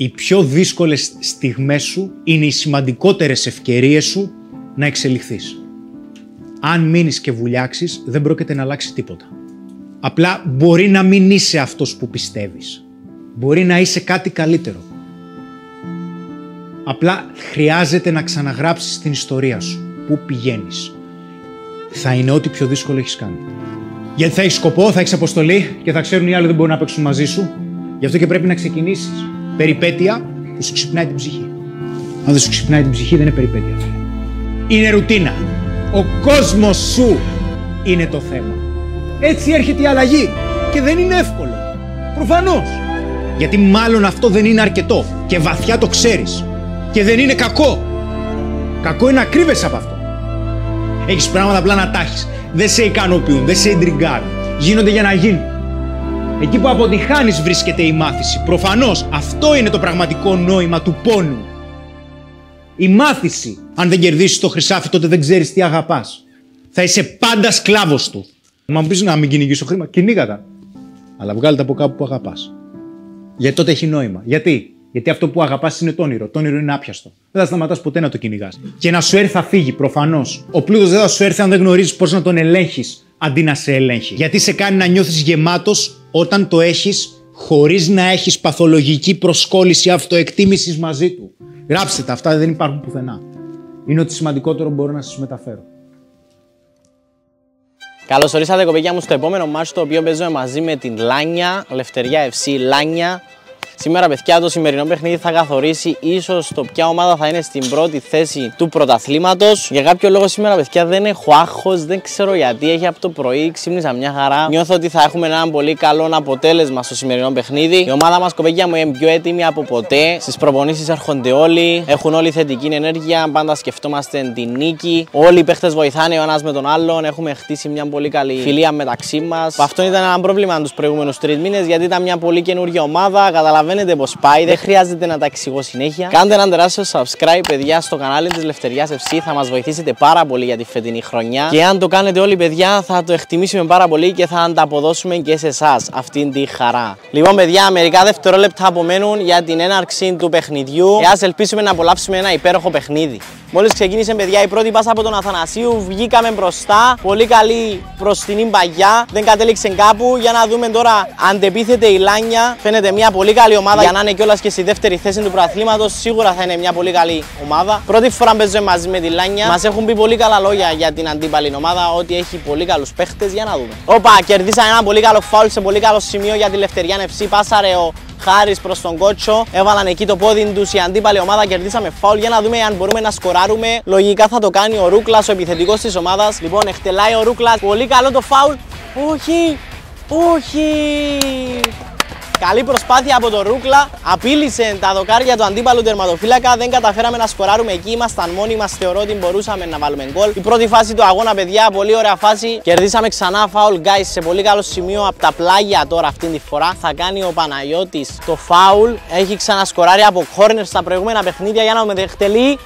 Οι πιο δύσκολες στιγμές σου είναι οι σημαντικότερες ευκαιρίες σου να εξελιχθείς. Αν μείνεις και βουλιάξεις, δεν πρόκειται να αλλάξει τίποτα. Απλά μπορεί να μην είσαι αυτός που πιστεύεις. Μπορεί να είσαι κάτι καλύτερο. Απλά χρειάζεται να ξαναγράψεις την ιστορία σου. Πού πηγαίνεις. Θα είναι ό,τι πιο δύσκολο έχεις κάνει. Γιατί θα έχεις σκοπό, θα έχεις αποστολή και θα ξέρουν οι άλλοι δεν μπορούν να παίξουν μαζί σου. Γι' αυτό και πρέπει να ξεκινήσεις περιπέτεια που σου ξυπνάει την ψυχή. Αν δεν σου ξυπνάει την ψυχή, δεν είναι περιπέτεια. Είναι ρουτίνα. Ο κόσμος σου είναι το θέμα. Έτσι έρχεται η αλλαγή. Και δεν είναι εύκολο. Προφανώς. Γιατί μάλλον αυτό δεν είναι αρκετό. Και βαθιά το ξέρεις. Και δεν είναι κακό. Κακό είναι να κρύβεσαι από αυτό. Έχεις πράγματα απλά να τα έχεις. Δεν σε ικανοποιούν, δεν σε εντριγκάρουν. Γίνονται για να γίνουν. Εκεί που αποτυχάνεις βρίσκεται η μάθηση. Προφανώς αυτό είναι το πραγματικό νόημα του πόνου. Η μάθηση. Αν δεν κερδίσεις το χρυσάφι, τότε δεν ξέρεις τι αγαπάς. Θα είσαι πάντα σκλάβος του. Μα μου πεις να μην κυνηγήσω χρήμα, κυνήγα τα. Αλλά βγάλε τα από κάπου που αγαπάς. Γιατί τότε έχει νόημα. Γιατί αυτό που αγαπάς είναι το όνειρο. Το όνειρο είναι άπιαστο. Δεν θα σταματάς ποτέ να το κυνηγάς. Και να σου έρθει θα φύγει, προφανώς. Ο πλούτος δεν θα σου έρθει αν δεν γνωρίζεις πώς να τον ελέγχεις αντί να σε ελέγχει. Γιατί σε κάνει να νιώθεις γεμάτος όταν το έχεις χωρίς να έχεις παθολογική προσκόλληση αυτοεκτίμησης μαζί του. Γράψτε τα, αυτά δεν υπάρχουν πουθενά. Είναι ότι σημαντικότερο μπορώ να σας μεταφέρω. Καλώς ορίσατε κοπέκια μου στο επόμενο μάτσο το οποίο παίζουμε μαζί με την Λάνια, Λευτεριά FC Λάνια. Σήμερα, παιδιά, το σημερινό παιχνίδι θα καθορίσει ίσως το ποια ομάδα θα είναι στην πρώτη θέση του πρωταθλήματος. Για κάποιο λόγο σήμερα, παιδιά, δεν έχω άγχος, δεν ξέρω γιατί. Έχει από το πρωί, ξύπνησα μια χαρά. Νιώθω ότι θα έχουμε ένα πολύ καλό αποτέλεσμα στο σημερινό παιχνίδι. Η ομάδα μας, κοπέκια μου, είναι πιο έτοιμη από ποτέ. Στις προπονήσεις έρχονται όλοι, έχουν όλοι θετική ενέργεια. Πάντα σκεφτόμαστε την νίκη. Όλοι οι παίχτες βοηθάνε ο ένας με τον άλλον. Έχουμε χτίσει μια πολύ καλή φιλία μεταξύ μας. Αυτό ήταν ένα πρόβλημα τους προηγούμενους 3 μήνες γιατί ήταν μια πολύ καινούργια ομάδα. Καταλαβαίνετε πως πάει, δεν χρειάζεται να τα εξηγώ συνέχεια. Κάντε έναν τεράστιο subscribe, παιδιά, στο κανάλι της Λευτεριάς FC. Θα μας βοηθήσετε πάρα πολύ για τη φετινή χρονιά. Και αν το κάνετε όλοι, παιδιά, θα το εκτιμήσουμε πάρα πολύ και θα ανταποδώσουμε και σε εσάς αυτήν τη χαρά. Λοιπόν, παιδιά, μερικά δευτερόλεπτα απομένουν για την έναρξη του παιχνιδιού. Και ας ελπίσουμε να απολαύσουμε ένα υπέροχο παιχνίδι. Μόλις ξεκίνησε, παιδιά, η πρώτη πάσα από τον Αθανασίου, βγήκαμε μπροστά. Πολύ καλή μπροστινή παγιά. Δεν κατέληξε κάπου. Για να δούμε τώρα, αντεπίθεται η Λάνια. Φαίνεται μια πολύ καλή ομάδα για να είναι κιόλας και στη δεύτερη θέση του πρωταθλήματος. Σίγουρα θα είναι μια πολύ καλή ομάδα. Πρώτη φορά παίζουμε μαζί με τη Λάνια. Μας έχουν πει πολύ καλά λόγια για την αντίπαλη ομάδα, ότι έχει πολύ καλούς παίχτες. Για να δούμε. Όπα, κερδίσαμε ένα πολύ καλό φάουλ σε πολύ καλό σημείο για τη Λευτεριά FC. Πάσαρε ο Χάρης προς τον Κότσο, έβαλαν εκεί το πόδι τους η αντίπαλη ομάδα, κερδίσαμε φάουλ. Για να δούμε αν μπορούμε να σκοράρουμε. Λογικά θα το κάνει ο Ρούκλας, ο επιθετικός της ομάδας. Λοιπόν, εκτελάει ο Ρούκλας, πολύ καλό το φάουλ. Όχι, όχι. Καλή προσπάθεια από τον Ρούκλα. Απείλησε τα δοκάρια του αντίπαλου τερματοφύλακα. Δεν καταφέραμε να σκοράρουμε εκεί. Ήμασταν μόνοι μας. Θεωρώ ότι μπορούσαμε να βάλουμε γκολ. Η πρώτη φάση του αγώνα, παιδιά, πολύ ωραία φάση. Κερδίσαμε ξανά φάουλ, guys, σε πολύ καλό σημείο από τα πλάγια τώρα αυτή τη φορά. Θα κάνει ο Παναγιώτης το φάουλ. Έχει ξανασκοράρει από corner στα προηγούμενα παιχνίδια. Για να με εκτελεί.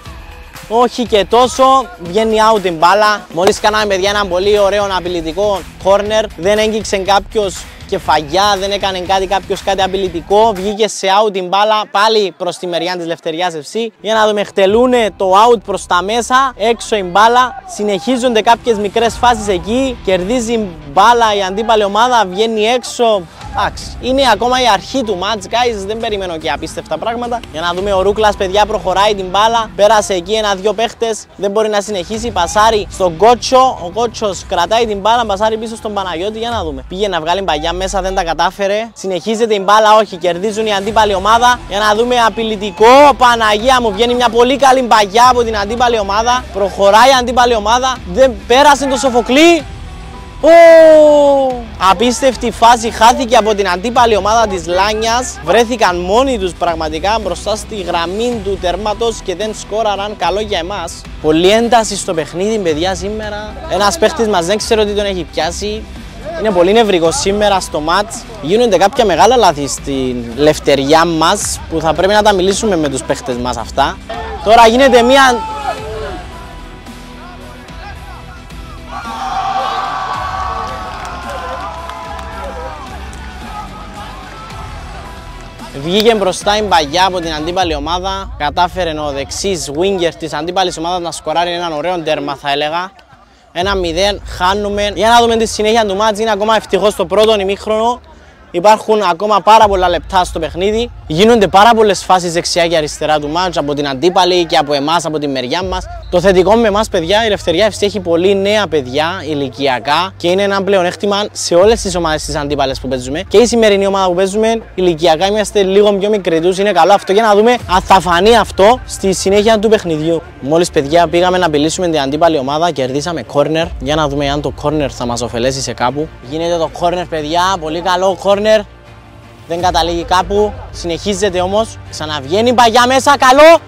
Όχι και τόσο, βγαίνει out την μπάλα. Μόλις κάναμε, παιδιά, ένα πολύ ωραίο απειλητικό corner. Δεν έγκυξε κάποιος κεφαγιά, δεν έκανε κάποιος κάτι απειλητικό. Βγήκε σε out την μπάλα πάλι προς τη μεριά της Λευτεριάς FC. Για να δούμε, εκτελούνε το out προς τα μέσα, έξω η μπάλα. Συνεχίζονται κάποιες μικρές φάσεις εκεί. Κερδίζει μπάλα η αντίπαλη ομάδα, βγαίνει έξω. Εντάξει, είναι ακόμα η αρχή του match, guys. Δεν περιμένω και απίστευτα πράγματα. Για να δούμε, ο Ρούκλας, παιδιά, προχωράει την μπάλα. Πέρασε εκεί ένα-δυο παίχτες. Δεν μπορεί να συνεχίσει. Πασάρει στον Κότσο. Ο Κότσος κρατάει την μπάλα. Πασάρει πίσω στον Παναγιώτη. Για να δούμε. Πήγε να βγάλει παγιά μέσα, δεν τα κατάφερε. Συνεχίζεται η μπάλα, όχι. Κερδίζουν η αντίπαλη ομάδα. Για να δούμε, απειλητικό. Παναγία μου, βγαίνει μια πολύ καλή παγιά από την αντίπαλη ομάδα. Προχωράει η αντίπαλη ομάδα. Δεν πέρασε το Σοφοκλή. Απίστευτη φάση, χάθηκε από την αντίπαλη ομάδα της Λάνιας. Βρέθηκαν μόνοι τους πραγματικά μπροστά στη γραμμή του τέρματος και δεν σκόραραν. Καλό για εμάς. Πολύ ένταση στο παιχνίδι, παιδιά, σήμερα. Ένας παίχτης μας δεν ξέρω τι τον έχει πιάσει. Είναι πολύ νευρικός σήμερα στο μάτς. Γίνονται κάποια μεγάλα λάθη στην Λευτεριά μας που θα πρέπει να τα μιλήσουμε με τους παίχτες μας αυτά. Τώρα γίνεται μια... Βγήκε μπροστά η Μπαγιά από την αντίπαλη ομάδα. Κατάφερε ο δεξής winger της αντίπαλης ομάδας να σκοράρει έναν ωραίο τέρμα, θα έλεγα. 1-0, χάνουμε. Για να δούμε τη συνέχεια του μάτς. Είναι ακόμα ευτυχώς στο πρώτο ημίχρονο. Υπάρχουν ακόμα πάρα πολλά λεπτά στο παιχνίδι. Γίνονται πάρα πολλές φάσεις δεξιά και αριστερά του μάτς από την αντίπαλη και από εμάς, από τη μεριά μας. Το θετικό με εμάς, παιδιά, η Ελευθερία FC έχει πολύ νέα παιδιά ηλικιακά και είναι ένα πλεονέκτημα σε όλες τις ομάδες της αντίπαλες που παίζουμε. Και η σημερινή ομάδα που παίζουμε, ηλικιακά είμαστε λίγο πιο μικροί τους. Είναι καλό αυτό για να δούμε αν θα φανεί αυτό στη συνέχεια του παιχνιδιού. Μόλις, παιδιά, πήγαμε να απειλήσουμε την αντίπαλη ομάδα, κερδίσαμε corner. Για να δούμε αν το corner θα μας ωφελέσει σε κάπου. Γίνεται το corner, παιδιά, πολύ καλό corner. Δεν καταλήγει κάπου, συνεχίζεται όμως. Ξαναβγαίνει Μπαγιά μέσα, καλό!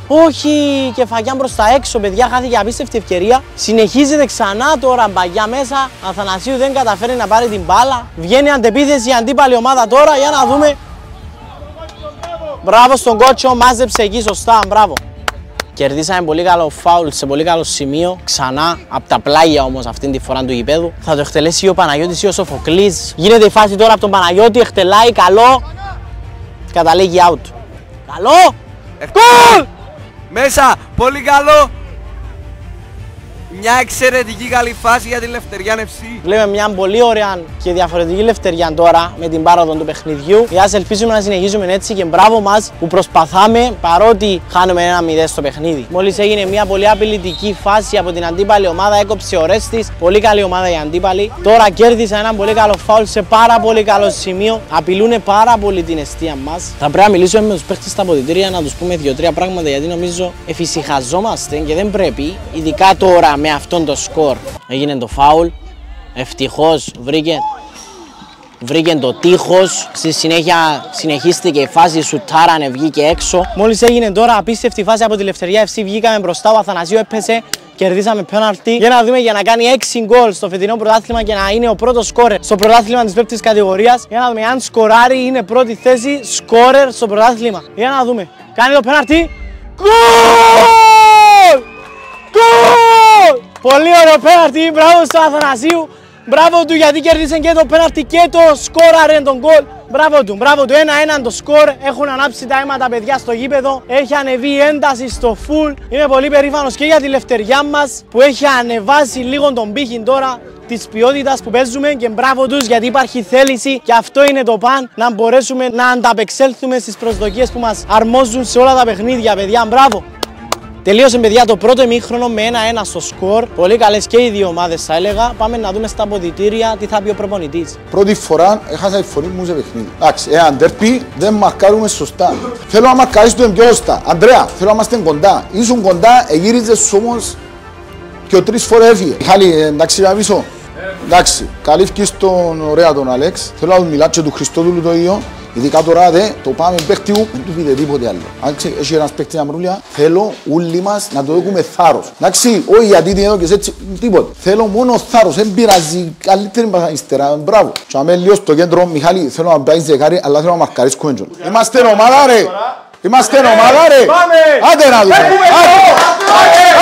Όχι, κεφαγιά προς τα έξω, παιδιά, χάθηκε απίστευτη ευκαιρία. Συνεχίζεται ξανά τώρα Μπαγιά μέσα. Αθανασίου δεν καταφέρει να πάρει την μπάλα. Βγαίνει αντεπίθεση η αντίπαλη ομάδα τώρα, για να δούμε. Μπράβο στον κότσο, μάζεψε εκεί σωστά, μπράβο. Κερδίσαμε πολύ καλό φάουλ σε πολύ καλό σημείο. Ξανά από τα πλάγια όμως αυτήν τη φορά του γηπέδου. Θα το εκτελέσει ο Παναγιώτης ή ο Σοφοκλής. Γίνεται η φάση τώρα από τον Παναγιώτη. Εκτελάει, καλό. Καταλήγει out. Καλό! Γκολ! Μέσα! Πολύ καλό! Μια εξαιρετική καλή φάση για την Ελευθερία FC. Βλέπουμε μια πολύ ωραία και διαφορετική Ελευθερία τώρα με την πάροδο του παιχνιδιού. Ας ελπίζουμε να συνεχίζουμε έτσι και μπράβο μας που προσπαθάμε παρότι χάνουμε 1-0 στο παιχνίδι. Μόλις έγινε μια πολύ απειλητική φάση από την αντίπαλη ομάδα, έκοψε ο Ρέστης. Πολύ καλή ομάδα η αντίπαλη. Τώρα κέρδισα ένα πολύ καλό φάουλ σε πάρα πολύ καλό σημείο. Απειλούν πάρα πολύ την εστία μας. Θα πρέπει να μιλήσουμε με τους παίχτες στα αποδυτήρια να τους πούμε 2-3 πράγματα γιατί νομίζω εφησυχαζόμαστε και δεν πρέπει, ειδικά τώρα με αυτόν το σκορ. Έγινε το φάουλ, ευτυχώς βρήκε το τείχος. Στη συνέχεια συνεχίστηκε η φάση, σουτάρανε, βγήκε έξω. Μόλις έγινε τώρα απίστευτη φάση από τη Ελευθερία FC, βγήκαμε μπροστά, ο Αθανασίου έπεσε, κερδίσαμε πέναλτι. Για να δούμε, για να κάνει 6 γκολ στο φετινό πρωτάθλημα και να είναι ο πρώτος σκόρερ στο πρωτάθλημα της πέμπτης κατηγορίας. Για να δούμε αν σκοράρει, είναι πρώτη θέση σκόρερ στο πρωτάθλημα. Για να δούμε, κάνει το πέναλτι. Γκολ! Γκολ! Πολύ ωραίο πέναλτι, μπράβο στον Αθανασίου. Μπράβο του γιατί κέρδισε και το πέναλτι και το σκόραρε τον γκολ. Μπράβο του, 1-1 το σκορ. Έχουν ανάψει τα αίματα, παιδιά, στο γήπεδο. Έχει ανεβεί η ένταση στο full. Είμαι πολύ περήφανος και για τη Ελευθεριά μας που έχει ανεβάσει λίγο τον πύχη τώρα της ποιότητας που παίζουμε και μπράβο τους γιατί υπάρχει θέληση και αυτό είναι το παν, να μπορέσουμε να ανταπεξέλθουμε στις προσδοκίες που μας αρμόζουν σε όλα τα παιχνίδια, παιδιά, μπράβο. Τελείωσε, παιδιά, το πρώτο ημίχρονο με 1-1 στο σκορ. Πολύ καλές και οι δύο ομάδες, θα έλεγα. Πάμε να δούμε στα αποδυτήρια τι θα πει ο προπονητής. Πρώτη φορά έχασα τη φωνή μου σε παιχνίδι. Εντάξει, εάν τερπεί, δεν μαρκάρουμε σωστά. Θέλω να μαρκάρεις το πιο σωστά. Αντρέα, θέλω να είμαστε κοντά. Ήσουν κοντά, εγύριζες όμως και ο 3 φορές έφυγε. Χάλη, εντάξει, να πείσω. Εντάξει, καλύφκεις τον ωραία τον Αλέξ. Θέλω να μιλάω και του Χριστόδουλου το ίδιο. Ειδικά τώρα το πάμε παίκτη μου, δεν του πείτε τίποτε άλλο. Εντάξει, έχει ένας παίκτης αμρούλια, θέλω όλοι μας να το έχουμε θάρρος. Εντάξει, όχι γιατί την έδωκες έτσι, τίποτε. Θέλω μόνο θάρρος, δεν πειράζει, καλύτερη μας ύστερα, μπράβο. Και αμέ λίγο στο κέντρο, Μιχάλη, θέλω να παίξεις δεκάρι, αλλά θέλω να μαρκαρίσκουμε κιόλας. Είμαστε ομάδα ρε! Είμαστε ομάδα ρε! Άντε να δούμε!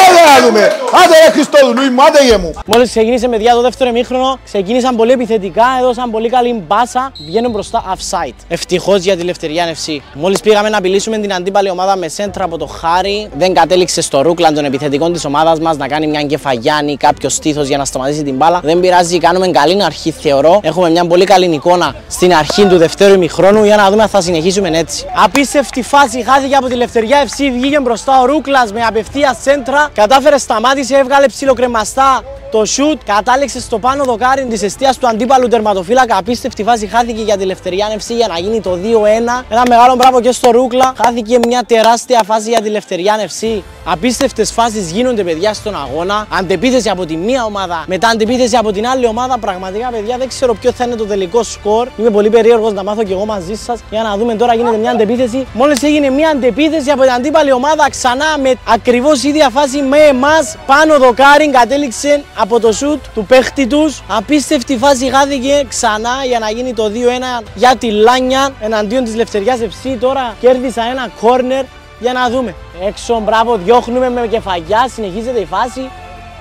Άντε να δούμε! Άντε ρε Χριστόδουλου μου, άντε γε μου! Μόλις ξεκίνησε, παιδιά, το δεύτερο ημίχρονο, ξεκίνησαν πολύ επιθετικά, έδωσαν πολύ καλή μπάσα, βγαίνουν μπροστά offside. Ευτυχώς για τη Ελευθερία FC. Μόλις πήγαμε να απειλήσουμε την αντίπαλη ομάδα με σέντρα από το Χάρη, δεν κατέληξε στο ρούκλαν των επιθετικών της ομάδας μας να κάνει μια κεφαγιάννη, κάποιο στήθος για να σταματήσει την μπάλα. Δεν πειράζει, κάνουμε καλή αρχή, θεωρώ. Έχουμε μια πολύ καλή εικόνα στην αρχή του δευτέρου ημιχρόνου για να δούμε αν θα συνεχίσουμε έτσι. Απίστευτη φάση χάθηκε από τη Ελευθερία FC, βγήκε μπροστά ο Ρούκλας με απευθείας σέντρα, κατάφερε, σταμάτησε, έβγαλε ψιλοκρεμαστά το shoot, κατάληξε στο πάνω δοκάρι της εστίας του αντίπαλου τερματοφύλακα. Απίστευτη φάση χάθηκε για τη Ελευθερία FC για να γίνει το 2-1. Ένα μεγάλο μπράβο και στο Ρούκλα. Χάθηκε μια τεράστια φάση για τη Ελευθερία FC. Απίστευτες φάσεις γίνονται, παιδιά, στον αγώνα. Αντεπίθεση από τη μία ομάδα, μετά αντεπίθεση από την άλλη ομάδα. Πραγματικά, παιδιά, δεν ξέρω ποιο θα είναι το τελικό σκορ. Είμαι πολύ περίεργος να μάθω κι εγώ μαζί σας. Για να δούμε τώρα, γίνεται μια αντεπίθεση. Μόλις έγινε μια αντεπίθεση από την αντίπαλη ομάδα, ξανά με ακριβώς ίδια φάση με εμάς. Πάνω δοκάρι κατέληξε από το σουτ του παίχτη τους. Απίστευτη φάση χάθηκε ξανά για να γίνει το 2-1 για τη Λάνια εναντίον της Ελευθερίας FC. Τώρα κέρδισα ένα corner. Για να δούμε. Έξω, μπράβο, διώχνουμε με κεφαγιά, συνεχίζεται η φάση.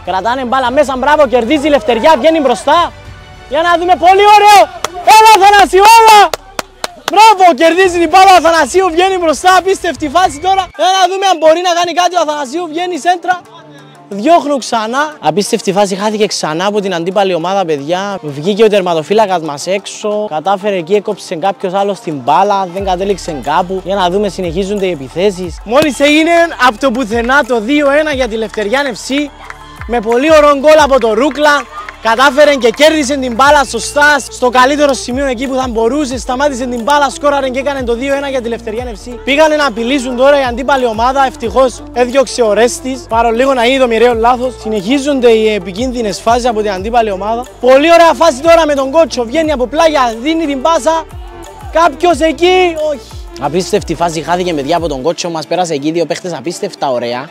Κρατάνε μπάλα μέσα, μπράβο, κερδίζει η Ελευθεριά, βγαίνει μπροστά. Για να δούμε, πολύ ωραίο. Έλα Θανασίου, έλα. Μπράβο, κερδίζει την μπάλα ο Αθανασίου, βγαίνει μπροστά, απίστευτη φάση τώρα. Να δούμε αν μπορεί να κάνει κάτι ο Αθανασίου, βγαίνει σέντρα. Διώχνουν ξανά. Απίστευτη φάση, χάθηκε ξανά από την αντίπαλη ομάδα, παιδιά. Βγήκε ο τερματοφύλακας μας έξω. Κατάφερε εκεί, έκοψε κάποιος άλλος την μπάλα. Δεν κατέληξε κάπου. Για να δούμε, συνεχίζονται οι επιθέσεις. Μόλις έγινε από το πουθενά το 2-1 για τη Λευτεριάν FC. Με πολύ ωραίο γκολ από το Ρούκλα. Κατάφερε και κέρδισε την μπάλα σωστά στο καλύτερο σημείο εκεί που θα μπορούσε. Σταμάτησε την μπάλα, σκόραρε και έκανε το 2-1 για τη Λευτεριάν FC. Πήγανε να απειλήσουν τώρα η αντίπαλη ομάδα. Ευτυχώς έδιωξε ο Ρέστης. Παρόλο λίγο να είδε το μοιραίο λάθος. Συνεχίζονται οι επικίνδυνες φάσεις από την αντίπαλη ομάδα. Πολύ ωραία φάση τώρα με τον Κότσο. Βγαίνει από πλάγια, δίνει την πάσα. Κάποιος εκεί, όχι. Απίστευτη φάση, χάθηκε παιδιά από τον Κότσο. Μας πέρασε εκεί δύο παίχτες απίστευτα ωραία.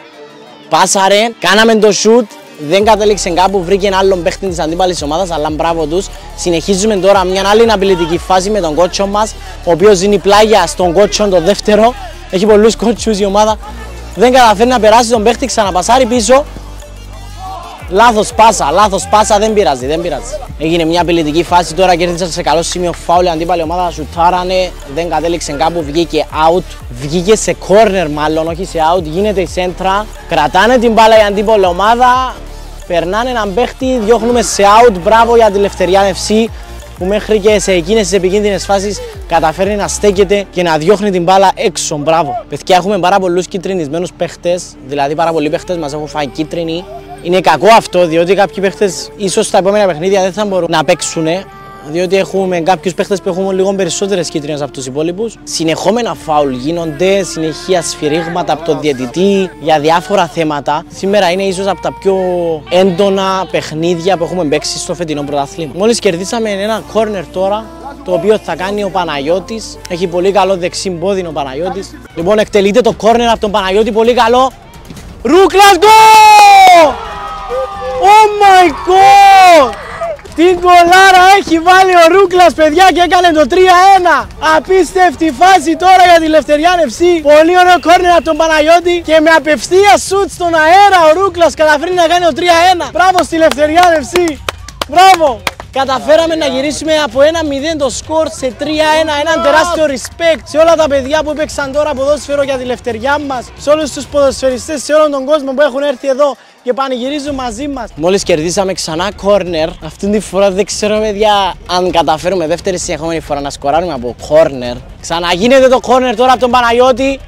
Πάσαρε, κάναμε το shoot. Δεν κατέληξε κάπου, βρήκε ένα άλλον παίχτη της αντίπαλης ομάδας, αλλά μπράβο τους. Συνεχίζουμε τώρα μια άλλη απειλητική φάση με τον κότσο μας, ο οποίος δίνει πλάγια στον κότσο το δεύτερο. Έχει πολλούς κότσους η ομάδα. Δεν καταφέρει να περάσει τον παίχτη, ξαναπασάρει πίσω. Λάθος πάσα, δεν πειράζει, δεν πειράζει. Έγινε μια απειλητική φάση, τώρα κέρδισαν σε καλό σημείο φάουλ, η αντίπαλη ομάδα σουτάρανε, δεν κατέληξε κάπου, βγήκε out. Βγήκε σε corner μάλλον, όχι σε out, γίνεται η σέντρα. Κρατάνε την μπάλα η αντίπαλη ομάδα, περνάνε έναν παίχτη, διώχνουμε σε out. Μπράβο για τη Λευτεριάν FC που μέχρι και σε εκείνες τις επικίνδυνες φάσεις καταφέρνει να στέκεται και να διώχνει την μπάλα έξω. Μπράβο. Παιδιά, έχουμε πάρα πολλούς κίτρινισμένους παίχτες, δηλαδή πάρα πολλοί παίχτες μας έχουν φάει κίτρινοι. Είναι κακό αυτό, διότι κάποιοι παίχτες ίσως στα επόμενα παιχνίδια δεν θα μπορούν να παίξουν, διότι έχουμε κάποιους παίχτες που έχουν λίγο περισσότερες κίτρινες από τους υπόλοιπους. Συνεχόμενα φάουλ γίνονται, συνεχεία σφυρίγματα από τον διαιτητή για διάφορα θέματα. Σήμερα είναι ίσως από τα πιο έντονα παιχνίδια που έχουμε παίξει στο φετινό πρωτάθλημα. Μόλις κερδίσαμε ένα corner τώρα, το οποίο θα κάνει ο Παναγιώτης. Έχει πολύ καλό δεξί πόδι ο Παναγιώτης. Λοιπόν, εκτελείται το corner από τον Παναγιώτη, πολύ καλό. Ρούκλας γκολ! Oh my god! Τι γκολάρα έχει βάλει ο Ρούκλας, παιδιά, και έκανε το 3-1. Απίστευτη φάση τώρα για τη Λευτεριάν FC. Πολύ ωραίο κόρνερ από τον Παναγιώτη και με απευθεία σουτ στον αέρα ο Ρούκλας καταφέρει να κάνει το 3-1. Μπράβο στη Λευτεριάν FC. Μπράβο. Καταφέραμε να γυρίσουμε από 1-0 το σκορ σε 3-1. Έναν τεράστιο respect σε όλα τα παιδιά που έπαιξαν τώρα ποδόσφαιρο για τη Λευτεριά μας, σε όλους τους ποδοσφαιριστές, σε όλον τον κόσμο που έχουν έρθει εδώ και πανηγυρίζουν μαζί μας. Μόλις κερδίσαμε ξανά corner, αυτή τη φορά δεν ξέρω, παιδιά, αν καταφέρουμε δεύτερη συνεχόμενη φορά να σκοράρουμε από corner. Ξαναγίνεται το corner τώρα από τον Παναγιώτη.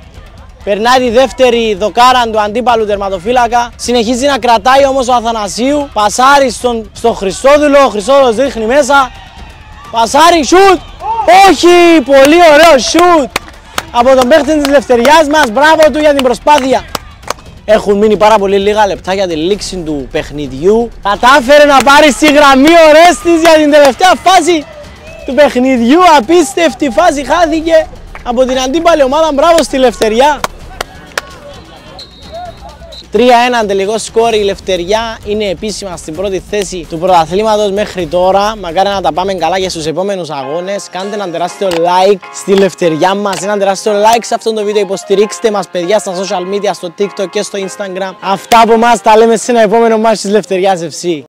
Περνάει τη δεύτερη δοκάρα του αντίπαλου τερματοφύλακα. Συνεχίζει να κρατάει όμως ο Αθανασίου. Πασάρει στον Χριστόδουλο. Ο Χριστόδουλος ρίχνει μέσα. Πασάρει, σουτ. Όχι, πολύ ωραίο σουτ από τον παίχτη της Λευτεριάς μας. Μπράβο του για την προσπάθεια. Έχουν μείνει πάρα πολύ λίγα λεπτά για τη λήξη του παιχνιδιού. Κατάφερε να πάρει στη γραμμή ο Ρέστης για την τελευταία φάση του παιχνιδιού. Απίστευτη φάση, χάθηκε από την αντίπαλη ομάδα. Μπράβο στη Λευτεριά. 3-1 τελικό σκόρ, η Λευτεριά είναι επίσημα στην πρώτη θέση του πρωταθλήματος μέχρι τώρα. Μακάρι να τα πάμε καλά για στους επόμενους αγώνες. Κάντε ένα τεράστιο like στη Λευτεριά μας, ένα τεράστιο like σε αυτό το βίντεο. Υποστηρίξτε μας, παιδιά, στα social media, στο TikTok και στο Instagram. Αυτά από εμάς, τα λέμε σε ένα επόμενο μάτς της Λευτεριάς FC.